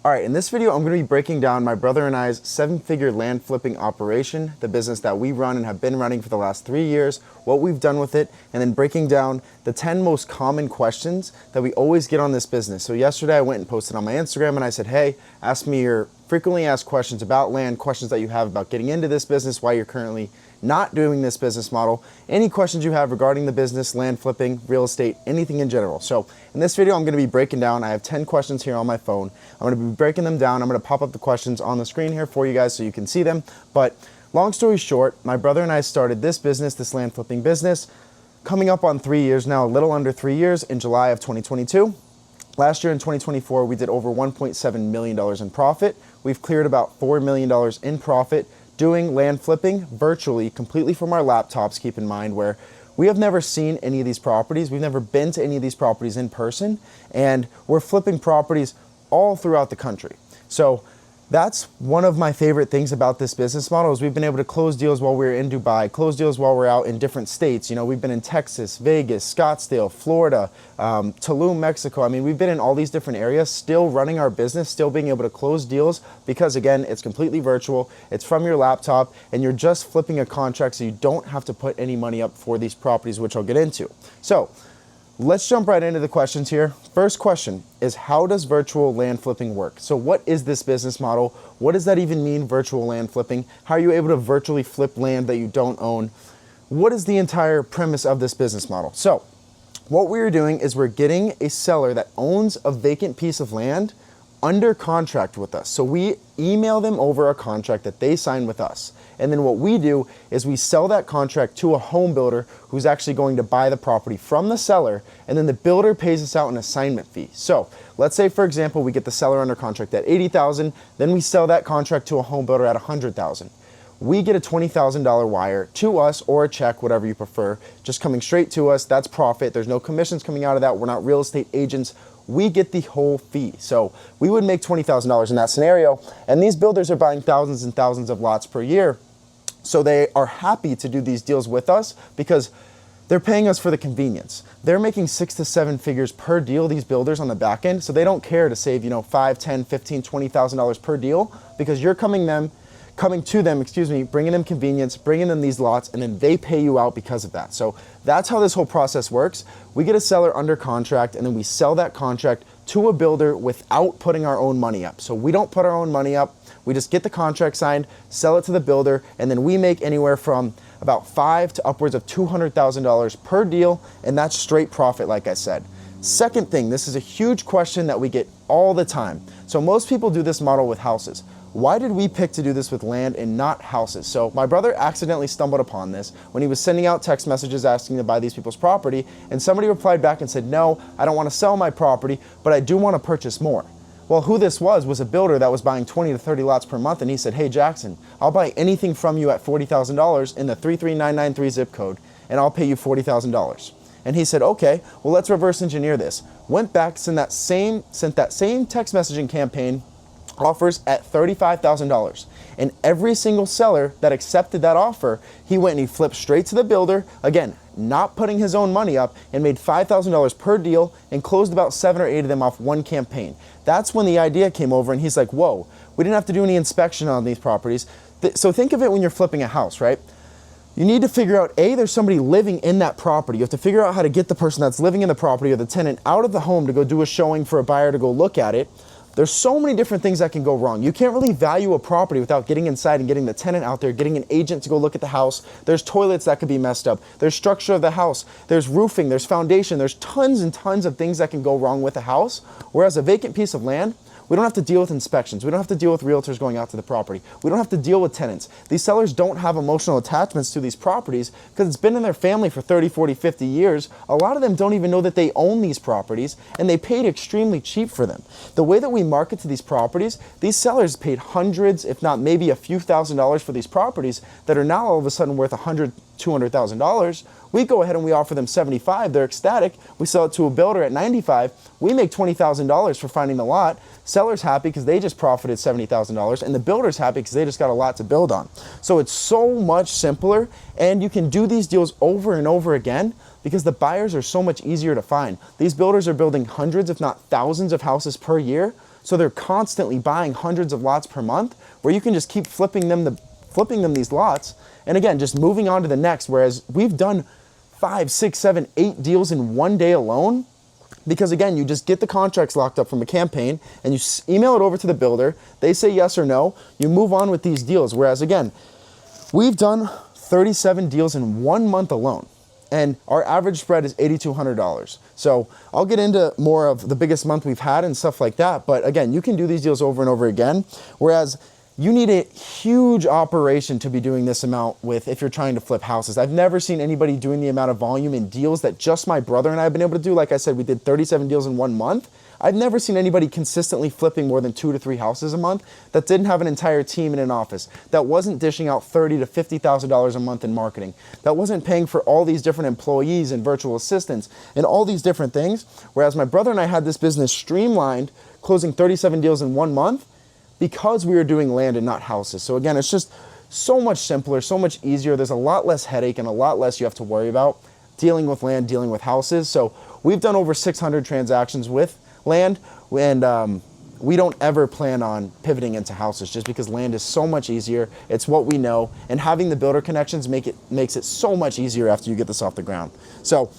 All right, in this video, I'm going to be breaking down my brother and I's 7-figure land flipping operation, the business that we run and have been running for the last 3 years, what we've done with it, and then breaking down the 10 most common questions that we always get on this business. So yesterday I went and posted on my Instagram and I said, hey, ask me your frequently asked questions about land, questions that you have about getting into this business, why you're currently not doing this business model, any questions you have regarding the business, land flipping, real estate, anything in general. So in this video, I'm going to be breaking down, I have 10 questions here on my phone. I'm going to be breaking them down. I'm going to pop up the questions on the screen here for you guys so you can see them. But long story short, my brother and I started this business, this land flipping business, coming up on 3 years now, a little under 3 years, in July of 2022. Last year in 2024, we did over $1.7 million in profit. We've cleared about $4 million in profit doing land flipping virtually, completely from our laptops, keep in mind, where we have never seen any of these properties. We've never been to any of these properties in person, and we're flipping properties all throughout the country. So that's one of my favorite things about this business model is we've been able to close deals while we're in Dubai, close deals while we're out in different states. You know, we've been in Texas, Vegas, Scottsdale, Florida, Tulum, Mexico. I mean, we've been in all these different areas, still running our business, still being able to close deals because, again, it's completely virtual, it's from your laptop, and you're just flipping a contract so you don't have to put any money up for these properties, which I'll get into. So let's jump right into the questions here. First question is, how does virtual land flipping work? So what is this business model? What does that even mean, virtual land flipping? How are you able to virtually flip land that you don't own? What is the entire premise of this business model? So what we're doing is we're getting a seller that owns a vacant piece of land under contract with us. So we email them over a contract that they sign with us. And then what we do is we sell that contract to a home builder who's actually going to buy the property from the seller, and then the builder pays us out an assignment fee. So let's say, for example, we get the seller under contract at $80,000, then we sell that contract to a home builder at $100,000. We get a $20,000 wire to us, or a check, whatever you prefer, just coming straight to us. That's profit. There's no commissions coming out of that. We're not real estate agents. We get the whole fee. So we would make $20,000 in that scenario, and these builders are buying thousands and thousands of lots per year. So they are happy to do these deals with us because they're paying us for the convenience. They're making 6 to 7 figures per deal, these builders on the back end, so they don't care to save, $5, $10, $15, $20,000 per deal because you're coming to them, bringing them convenience, bringing them these lots, and then they pay you out because of that. So that's how this whole process works. We get a seller under contract, and then we sell that contract to a builder without putting our own money up. So we don't put our own money up. We just get the contract signed, sell it to the builder, and then we make anywhere from about $5,000 to upwards of $200,000 per deal, and that's straight profit, like I said. Second thing, this is a huge question that we get all the time. So most people do this model with houses. Why did we pick to do this with land and not houses? So my brother accidentally stumbled upon this when he was sending out text messages asking to buy these people's property, and somebody replied back and said, no, I don't want to sell my property, but I do want to purchase more. Well, who this was a builder that was buying 20 to 30 lots per month, and he said, hey Jackson, I'll buy anything from you at $40,000 in the 33993 zip code, and I'll pay you $40,000. And he said, okay, well, let's reverse engineer this. Went back, sent that same text messaging campaign, offers at $35,000. And every single seller that accepted that offer, he went and he flipped straight to the builder, again, not putting his own money up, and made $5,000 per deal and closed about 7 or 8 of them off one campaign. That's when the idea came over, and he's like, whoa, we didn't have to do any inspection on these properties. So think of it when you're flipping a house, right? You need to figure out, A, there's somebody living in that property. You have to figure out how to get the person that's living in the property or the tenant out of the home to go do a showing for a buyer to go look at it. There's so many different things that can go wrong. You can't really value a property without getting inside and getting the tenant out there, getting an agent to go look at the house. There's toilets that could be messed up. There's structure of the house. There's roofing. There's foundation. There's tons and tons of things that can go wrong with a house. Whereas a vacant piece of land, we don't have to deal with inspections. We don't have to deal with realtors going out to the property. We don't have to deal with tenants. These sellers don't have emotional attachments to these properties because it's been in their family for 30, 40, 50 years. A lot of them don't even know that they own these properties, and they paid extremely cheap for them. The way that we market to these properties, these sellers paid hundreds, if not maybe a few $1,000s for these properties that are now all of a sudden worth $100,000, $200,000. We go ahead and we offer them $75,000. They're ecstatic. We sell it to a builder at $95,000. We make $20,000 for finding the lot. Seller's happy because they just profited $70,000, and the builder's happy because they just got a lot to build on. So it's so much simpler, and you can do these deals over and over again because the buyers are so much easier to find. These builders are building hundreds, if not thousands, of houses per year. So they're constantly buying hundreds of lots per month where you can just keep flipping them these lots. And again, just moving on to the next, whereas we've done 5, 6, 7, 8 deals in one day alone. Because again, you just get the contracts locked up from a campaign and you email it over to the builder. They say yes or no. You move on with these deals. Whereas again, we've done 37 deals in 1 month alone. And our average spread is $8,200. So I'll get into more of the biggest month we've had and stuff like that. But again, you can do these deals over and over again. Whereas you need a huge operation to be doing this amount with if you're trying to flip houses. I've never seen anybody doing the amount of volume in deals that just my brother and I have been able to do. Like I said, we did 37 deals in 1 month. I've never seen anybody consistently flipping more than 2 to 3 houses a month that didn't have an entire team in an office, that wasn't dishing out $30,000 to $50,000 a month in marketing, that wasn't paying for all these different employees and virtual assistants and all these different things. Whereas my brother and I had this business streamlined, closing 37 deals in 1 month because we were doing land and not houses. So again, it's just so much simpler, so much easier. There's a lot less headache and a lot less you have to worry about dealing with land, dealing with houses. So we've done over 600 transactions with land, and we don't ever plan on pivoting into houses just because land is so much easier. It's what we know, and having the builder connections makes it so much easier after you get this off the ground. So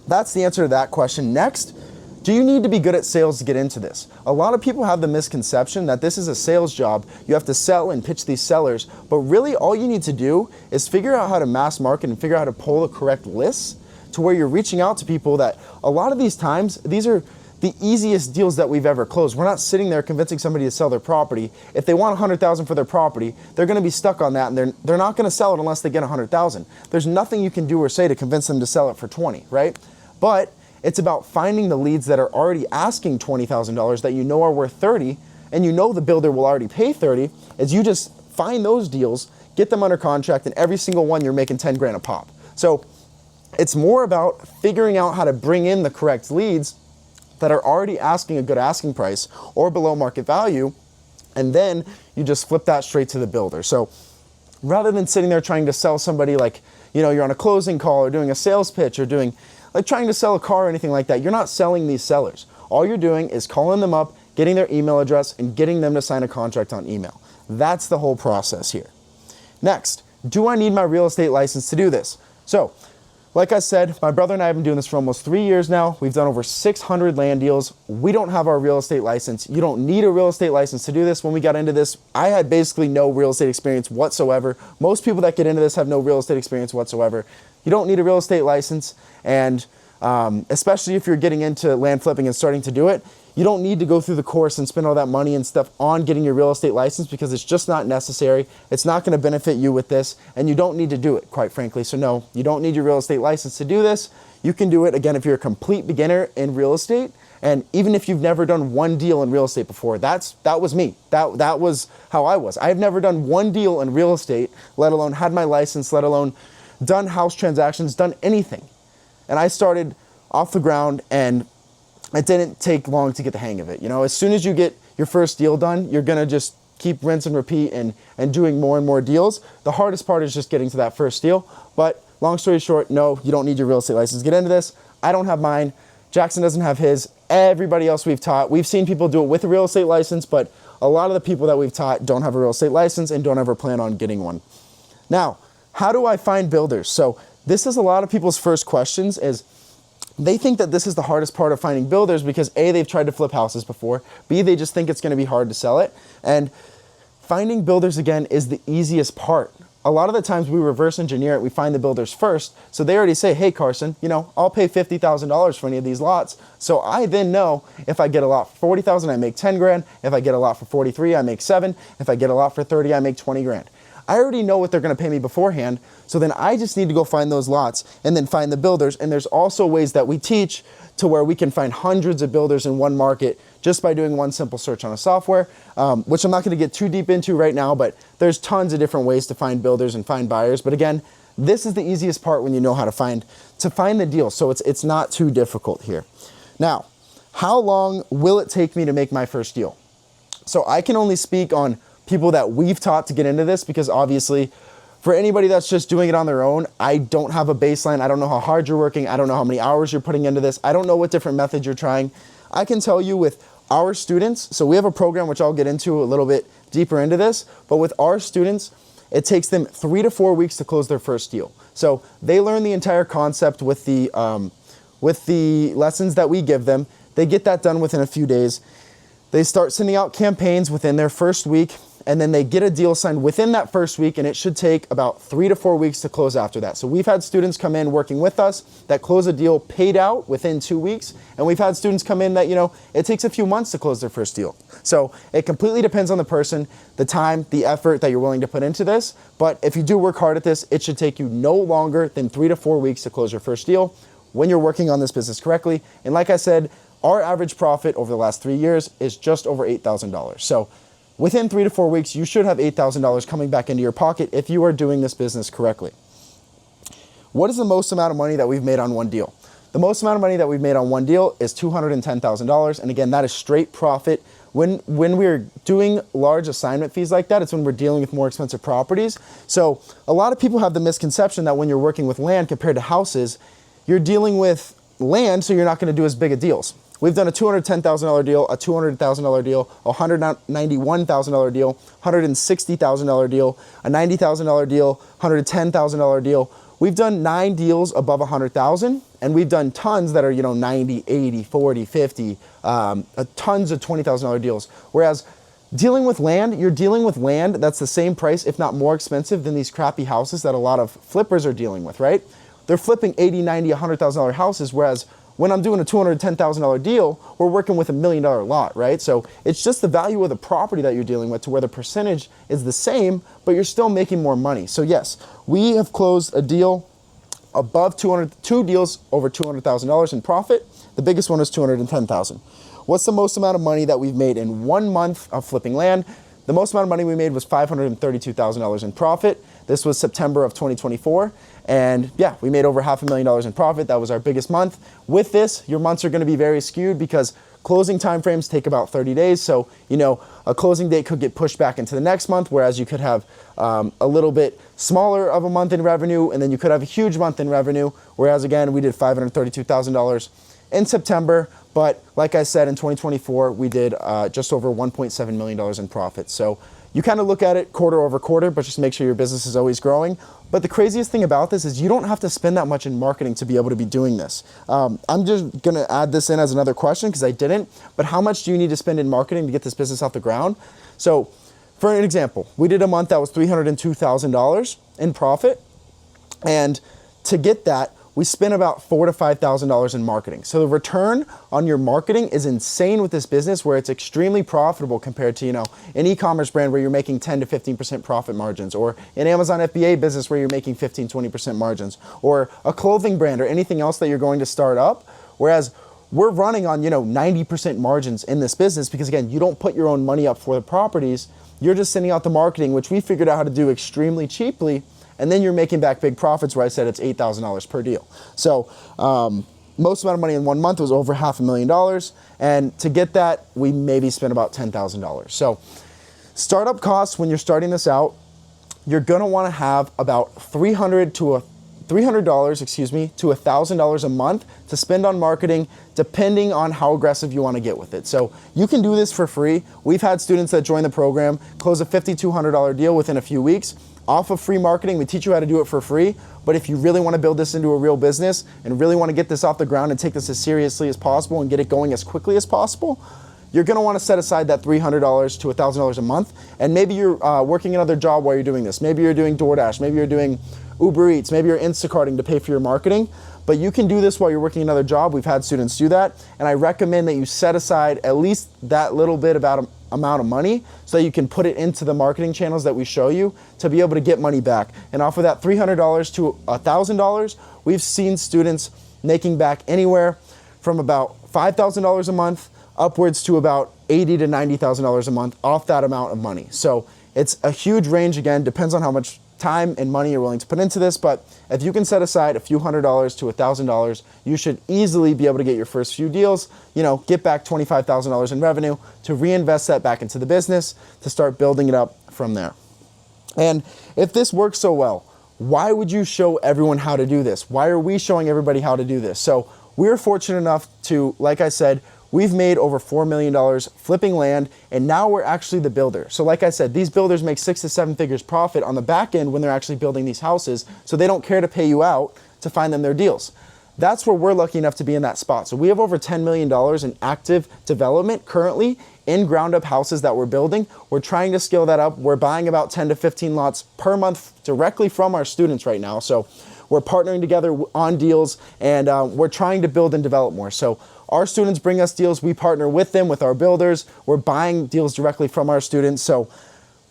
that's the answer to that question. Next, do you need to be good at sales to get into this? A lot of people have the misconception that this is a sales job. You have to sell and pitch these sellers, but really all you need to do is figure out how to mass market and figure out how to pull the correct lists to where you're reaching out to people that a lot of these times, these are the easiest deals that we've ever closed. We're not sitting there convincing somebody to sell their property. If they want $100,000 for their property, they're gonna be stuck on that, and they're not gonna sell it unless they get $100,000. There's nothing you can do or say to convince them to sell it for 20, right? But it's about finding the leads that are already asking $20,000 that you know are worth 30, and you know the builder will already pay 30, is you just find those deals, get them under contract, and every single one you're making 10 grand a pop. So it's more about figuring out how to bring in the correct leads that are already asking a good asking price or below market value, and then you just flip that straight to the builder. So rather than sitting there trying to sell somebody, like, you know, you're on a closing call or doing a sales pitch or doing like trying to sell a car or anything like that, you're not selling these sellers. All you're doing is calling them up, getting their email address, and getting them to sign a contract on email. That's the whole process here. Next, do I need my real estate license to do this? So, like I said, my brother and I have been doing this for almost 3 years now. We've done over 600 land deals. We don't have our real estate license. You don't need a real estate license to do this. When we got into this, I had basically no real estate experience whatsoever. Most people that get into this have no real estate experience whatsoever. You don't need a real estate license, and especially if you're getting into land flipping and starting to do it, you don't need to go through the course and spend all that money and stuff on getting your real estate license because it's just not necessary. It's not going to benefit you with this, and you don't need to do it, quite frankly. So no, you don't need your real estate license to do this. You can do it, again, if you're a complete beginner in real estate, and even if you've never done one deal in real estate before. That was me. That was how I was. I've never done one deal in real estate, let alone had my license, let alone done house transactions, done anything. And I started off the ground, and it didn't take long to get the hang of it. You know, as soon as you get your first deal done, you're gonna just keep rinse and repeat and doing more and more deals. The hardest part is just getting to that first deal. But long story short, no, you don't need your real estate license to get into this. I don't have mine. Jackson doesn't have his. Everybody else we've taught, we've seen people do it with a real estate license, but a lot of the people that we've taught don't have a real estate license and don't ever plan on getting one. Now, how do I find builders? So this is a lot of people's first questions, is they think that this is the hardest part of finding builders because A, they've tried to flip houses before, B, they just think it's gonna be hard to sell it. And finding builders, again, is the easiest part. A lot of the times we reverse engineer it, we find the builders first, so they already say, hey Carson, you know, I'll pay $50,000 for any of these lots. So I then know if I get a lot for 40,000, I make 10 grand. If I get a lot for 43, I make 7. If I get a lot for 30, I make 20 grand. I already know what they're gonna pay me beforehand, so then I just need to go find those lots and then find the builders. And there's also ways that we teach to where we can find hundreds of builders in one market just by doing one simple search on a software, which I'm not gonna get too deep into right now, but there's tons of different ways to find builders and find buyers. But again, this is the easiest part when you know how to find the deal. So it's not too difficult here. Now, how long will it take me to make my first deal? So I can only speak on people that we've taught to get into this, because obviously for anybody that's just doing it on their own, I don't have a baseline. I don't know how hard you're working. I don't know how many hours you're putting into this. I don't know what different methods you're trying. I can tell you with our students, so we have a program which I'll get into a little bit deeper into this, but with our students, it takes them 3 to 4 weeks to close their first deal. So they learn the entire concept with the lessons that we give them. They get that done within a few days. They start sending out campaigns within their first week, and then they get a deal signed within that first week, and it should take about 3 to 4 weeks to close after that. So we've had students come in working with us that close a deal paid out within 2 weeks, and we've had students come in that, it takes a few months to close their first deal. So it completely depends on the person, the time, the effort that you're willing to put into this, but if you do work hard at this, it should take you no longer than 3 to 4 weeks to close your first deal when you're working on this business correctly. And like I said, our average profit over the last 3 years is just over $8,000. So within 3 to 4 weeks, you should have $8,000 coming back into your pocket if you are doing this business correctly. What is the most amount of money that we've made on one deal? The most amount of money that we've made on one deal is $210,000. And again, that is straight profit. When we're doing large assignment fees like that, it's when we're dealing with more expensive properties. So a lot of people have the misconception that when you're working with land compared to houses, you're dealing with land, so you're not going to do as big of deals. We've done a $210,000 deal, a $200,000 deal, a $191,000 deal, $160,000 deal, a $90,000 deal, $110,000 deal. We've done 9 deals above $100,000, and we've done tons that are, 90, 80, 40, 50, tons of $20,000 deals. Whereas dealing with land, you're dealing with land that's the same price, if not more expensive than these crappy houses that a lot of flippers are dealing with, right? They're flipping $80, $90, $100,000 houses, whereas when I'm doing a $210,000 deal, we're working with $1 million lot, right? So it's just the value of the property that you're dealing with to where the percentage is the same, but you're still making more money. So yes, we have closed a deal above 2 deals over $200,000 in profit. The biggest one was $210,000. What's the most amount of money that we've made in 1 month of flipping land? The most amount of money we made was $532,000 in profit. This was September of 2024. And yeah, we made over $500,000 in profit. That was our biggest month. With this, your months are going to be very skewed because closing timeframes take about 30 days. So, a closing date could get pushed back into the next month, whereas you could have a little bit smaller of a month in revenue, and then you could have a huge month in revenue. Whereas again, we did $532,000 in September. But like I said, in 2024, we did just over $1.7 million in profit. So you kind of look at it quarter over quarter, but just make sure your business is always growing. But the craziest thing about this is you don't have to spend that much in marketing to be able to be doing this. I'm just going to add this in as another question because I didn't. But how much do you need to spend in marketing to get this business off the ground? So for an example, we did a month that was $302,000 in profit. And to get that, we spent about $4,000 to $5,000 in marketing. So the return on your marketing is insane with this business where it's extremely profitable compared to, an e-commerce brand where you're making 10 to 15% profit margins, or an Amazon FBA business where you're making 15, 20% margins, or a clothing brand or anything else that you're going to start up. Whereas we're running on, 90% margins in this business because again, you don't put your own money up for the properties. You're just sending out the marketing, which we figured out how to do extremely cheaply. And then you're making back big profits where I said it's $8,000 per deal. So most amount of money in 1 month was over $500,000. And to get that, we maybe spent about $10,000. So startup costs when you're starting this out, you're gonna wanna have about $300 to $1,000 a month to spend on marketing, depending on how aggressive you want to get with it. So you can do this for free. We've had students that join the program close a $5,200 deal within a few weeks. Off of free marketing, we teach you how to do it for free. But if you really want to build this into a real business and really want to get this off the ground and take this as seriously as possible and get it going as quickly as possible, you're going to want to set aside that $300 to $1,000 a month. And maybe you're working another job while you're doing this. Maybe you're doing DoorDash. Maybe you're doing Uber Eats. Maybe you're Instacarting to pay for your marketing. But you can do this while you're working another job. We've had students do that. And I recommend that you set aside at least that little bit amount of money so that you can put it into the marketing channels that we show you to be able to get money back. And off of that $300 to $1,000, we've seen students making back anywhere from about $5,000 a month upwards to about $80,000 to $90,000 a month off that amount of money. So it's a huge range. Again, depends on how much time and money you're willing to put into this, but if you can set aside a few $100s to $1,000, you should easily be able to get your first few deals, get back $25,000 in revenue to reinvest that back into the business to start building it up from there. And if this works so well, why would you show everyone how to do this? Why are we showing everybody how to do this? So we're fortunate enough to, like I said, we've made over $4 million flipping land, and now we're actually the builder. So like I said, these builders make 6 to 7 figures profit on the back end when they're actually building these houses, so they don't care to pay you out to find them their deals. That's where we're lucky enough to be in that spot. So we have over $10 million in active development currently in ground up houses that we're building. We're trying to scale that up. We're buying about 10 to 15 lots per month directly from our students right now. So we're partnering together on deals, and we're trying to build and develop more. So our students bring us deals, we partner with them, with our builders. We're buying deals directly from our students. So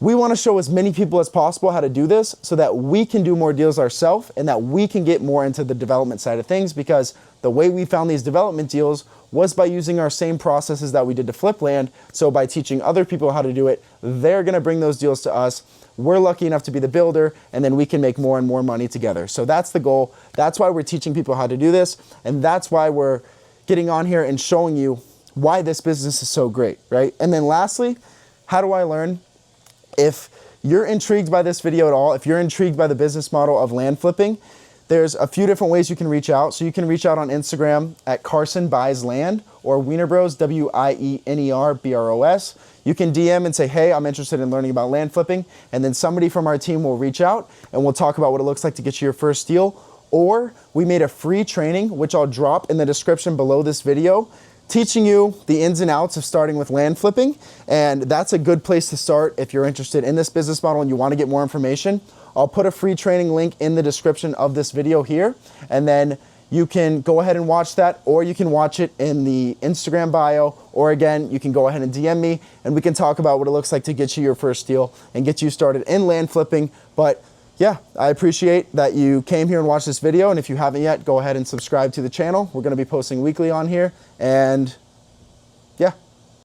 we want to show as many people as possible how to do this so that we can do more deals ourselves and that we can get more into the development side of things, because the way we found these development deals was by using our same processes that we did to flip land. So by teaching other people how to do it, they're going to bring those deals to us. We're lucky enough to be the builder, and then we can make more and more money together. So that's the goal. That's why we're teaching people how to do this, and that's why we're getting on here and showing you why this business is so great, right? And then lastly, how do I learn? If you're intrigued by this video at all, if you're intrigued by the business model of land flipping, there's a few different ways you can reach out. So you can reach out on Instagram at Carson Buys Land, or Wienerbros, WIENERBROS. You can DM and say, hey, I'm interested in learning about land flipping. And then somebody from our team will reach out and we'll talk about what it looks like to get you your first deal. Or we made a free training, which I'll drop in the description below this video, teaching you the ins and outs of starting with land flipping. And that's a good place to start if you're interested in this business model and you want to get more information. I'll put a free training link in the description of this video here, and then you can go ahead and watch that, or you can watch it in the Instagram bio, or again, you can go ahead and DM me and we can talk about what it looks like to get you your first deal and get you started in land flipping. But yeah, I appreciate that you came here and watched this video, and if you haven't yet, go ahead and subscribe to the channel. We're going to be posting weekly on here, and